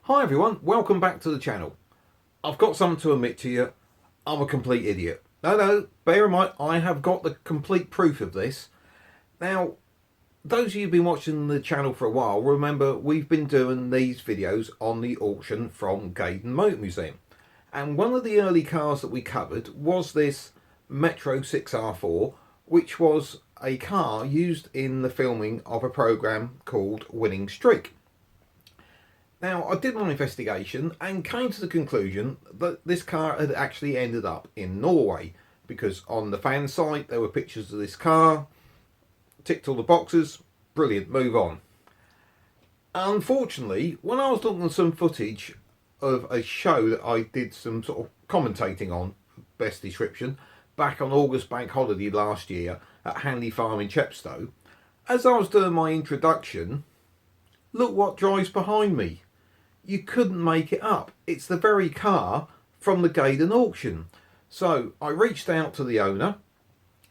Hi everyone, welcome back to the channel. I've got something to admit to you. I'm a complete idiot. No, bear in mind, I have got the complete proof of this. Now, those of you who've been watching the channel for a while, remember we've been doing these videos on the auction from Gaydon Motor Museum. And one of the early cars that we covered was this Metro 6R4, which was a car used in the filming of a programme called Winning Streak. Now, I did my investigation and came to the conclusion that this car had actually ended up in Norway, because on the fan site there were pictures of this car, ticked all the boxes, brilliant, move on. Unfortunately, when I was looking at some footage of a show that I did some sort of commentating on, best description, back on August bank holiday last year at Hanley Farm in Chepstow, as I was doing my introduction, look what drives behind me. You couldn't make it up. It's the very car from the Gaydon auction. So I reached out to the owner,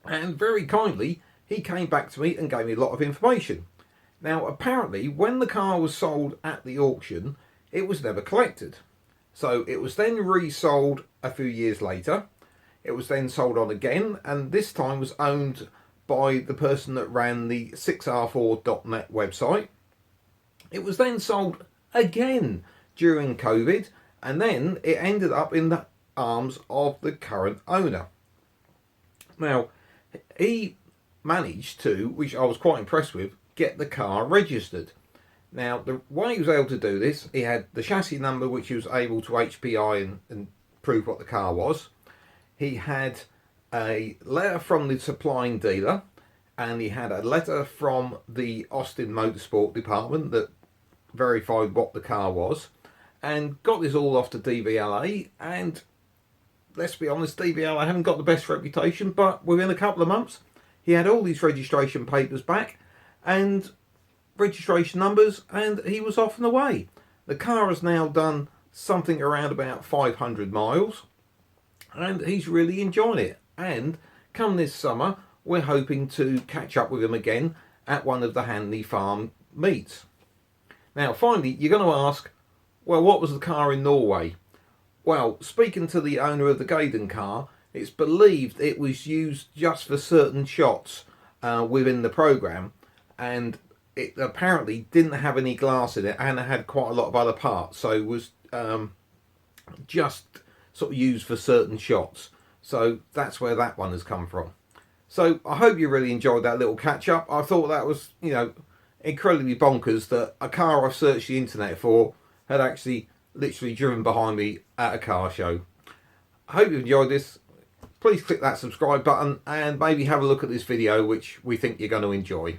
and very kindly he came back to me and gave me a lot of information. Now apparently when the car was sold at the auction, it was never collected. So it was then resold a few years later. It was then sold on again, and this time was owned by the person that ran the 6r4.net website. It was then sold again during COVID, and then it ended up in the arms of the current owner. Now, he managed to, which I was quite impressed with, get the car registered. Now, the way he was able to do this, he had the chassis number which he was able to HPI and prove what the car was. He had a letter from the supplying dealer, and he had a letter from the Austin Motorsport department that verified what the car was, and got this all off to DVLA. And let's be honest, DVLA haven't got the best reputation, but within a couple of months he had all these registration papers back and registration numbers, and he was off and away. The car has now done something around about 500 miles, and he's really enjoying it. And come this summer we're hoping to catch up with him again at one of the Hanley Farm meets. Now finally, you're going to ask, well, what was the car in Norway? Well, speaking to the owner of the Gaydon car, it's believed it was used just for certain shots within the programme, and it apparently didn't have any glass in it, and it had quite a lot of other parts, so it was just sort of used for certain shots. So that's where that one has come from. So I hope you really enjoyed that little catch up. I thought that was, incredibly bonkers that a car I've searched the internet for had actually literally driven behind me at a car show. I hope you enjoyed this. Please click that subscribe button and maybe have a look at this video, which we think you're going to enjoy.